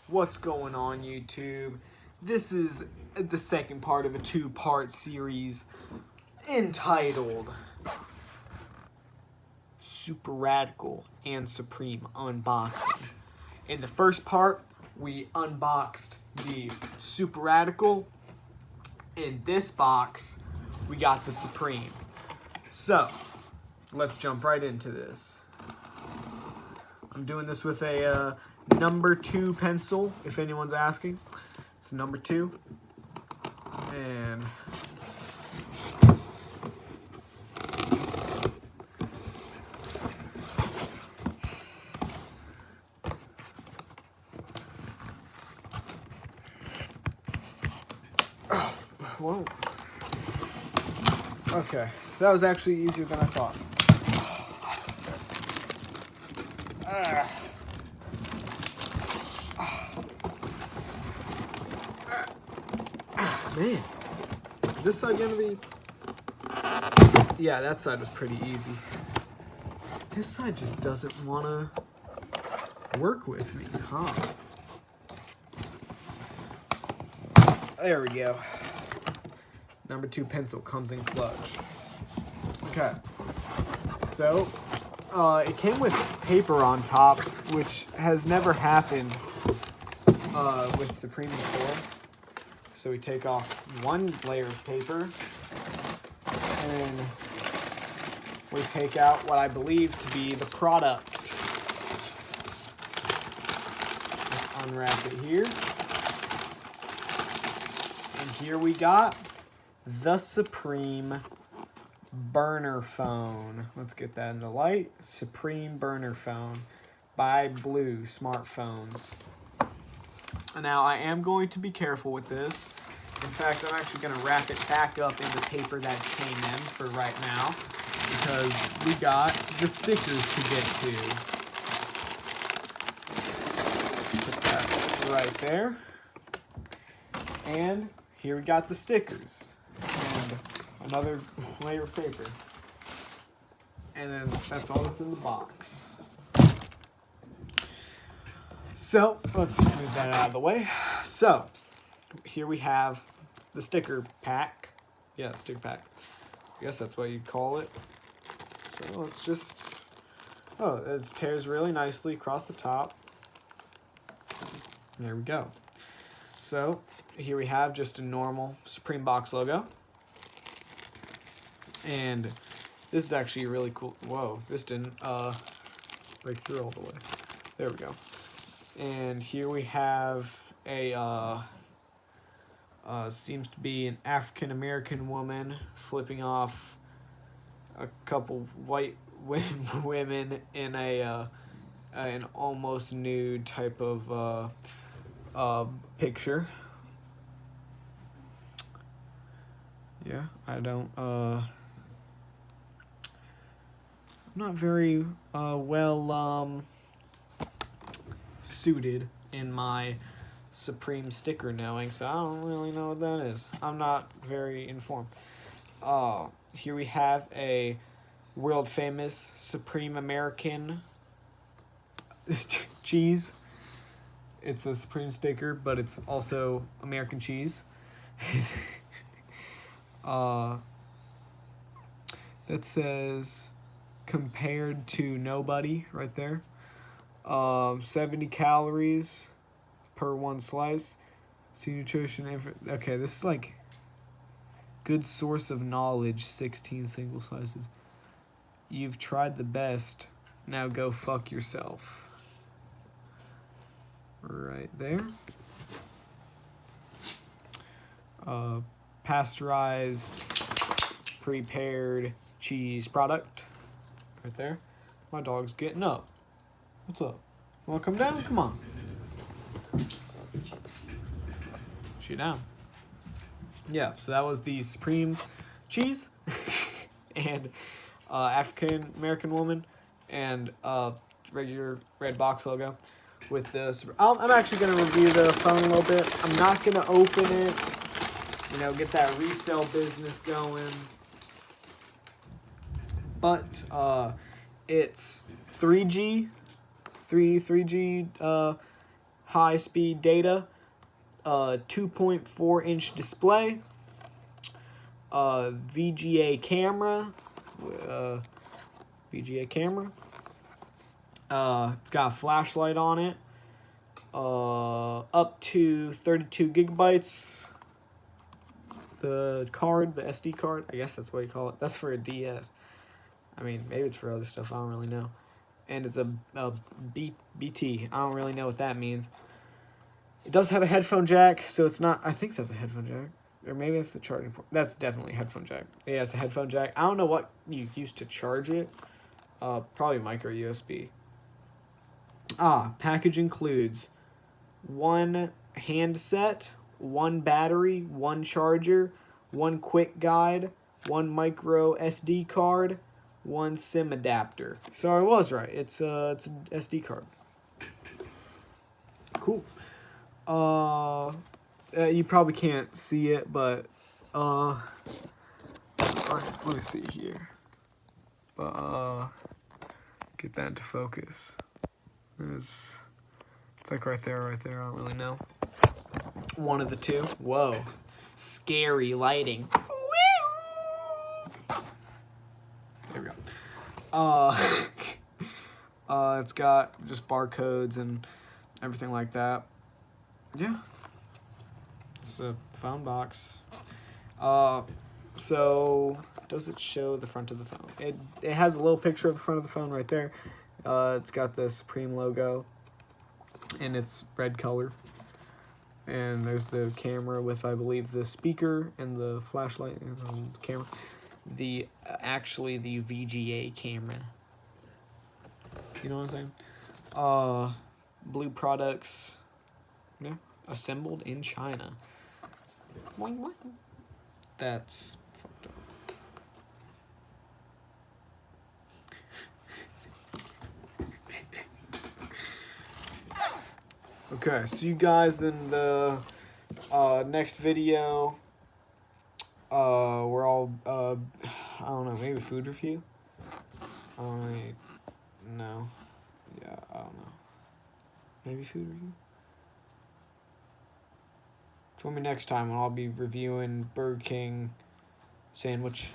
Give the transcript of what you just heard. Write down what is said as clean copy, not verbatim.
What's going on, YouTube? This is the second part of a two-part series entitled Superrradical and Supreme Unboxing. In the first part, we unboxed the Superrradical. In this box, we got the Supreme. So, let's jump right into this. I'm doing this with a number 2 pencil, if anyone's asking. It's number 2. And whoa. Okay, that was actually easier than I thought. Man, is this side gonna be? Yeah, that side was pretty easy. This side just doesn't wanna work with me, huh? There we go. Number 2 pencil comes in clutch. Okay, so it came with paper on top, which has never happened with Supreme before. So we take off one layer of paper, and we take out what I believe to be the product. Let's unwrap it here. And here we got the Supreme burner phone. Let's get that in the light. Supreme burner phone by Blue Smartphones. Now, I am going to be careful with this. In fact, I'm actually going to wrap it back up in the paper that came in for right now, because we got the stickers to get to. Put that right there. And here we got the stickers. And another layer of paper. And then that's all that's in the box. So, let's just move that out of the way. So, here we have the sticker pack. Yeah, sticker pack. I guess that's what you'd call it. So, let's just... Oh, it tears really nicely across the top. There we go. So, here we have just a normal Supreme box logo. And this is actually really cool. Whoa, this didn't break through all the way. There we go. And here we have a, seems to be an African-American woman flipping off a couple white women in an almost nude type of picture. Yeah, I don't, I'm not very, well, suited in my Supreme sticker knowing, so I don't really know what that is. I'm not very informed. Here we have a world famous Supreme American cheese. It's a Supreme sticker, but it's also American cheese. That says compared to nobody right there. 70 calories per one slice. See nutrition. Okay, this is like good source of knowledge. 16 single slices. You've tried the best. Now go fuck yourself. Right there. Pasteurized, prepared cheese product. Right there. My dog's getting up. What's up? You wanna come down? Come on. She down. Yeah, so that was the Supreme cheese and African American woman and regular red box logo with this. I'm actually gonna review the phone a little bit. I'm not gonna open it. You know, get that resale business going. But it's 3G high-speed data, 2.4-inch display, VGA camera, it's got a flashlight on it, up to 32 gigabytes. The card, the SD card, I guess that's what you call it. That's for a DS. I mean, maybe it's for other stuff. I don't really know. And it's a BT. I don't really know what that means. It does have a headphone jack, so it's not... I think that's a headphone jack. Or maybe it's the charging port. That's definitely a headphone jack. Yeah, it's a headphone jack. I don't know what you use to charge it. Probably micro USB. Package includes 1 handset, 1 battery, 1 charger, 1 quick guide, 1 micro SD card, 1 SIM adapter. So I was right. It's an SD card. Cool. You probably can't see it, but let me see here. But get that into focus. It's like right there. I don't really know. One of the two. Whoa. Scary lighting. There we go. It's got just barcodes and everything like that. Yeah. It's a phone box. So does it show the front of the phone? It has a little picture of the front of the phone right there. It's got the Supreme logo in its red color. And there's the camera with, I believe, the speaker and the flashlight and the camera. Actually the VGA camera. You know what I'm saying? Blue products. Yeah. Assembled in China. Boing, boing. That's fucked up. Okay, see you guys in the next video. We're all, I don't know, maybe food review? No. Yeah, I don't know. Maybe food review? Join me next time when I'll be reviewing Burger King sandwich.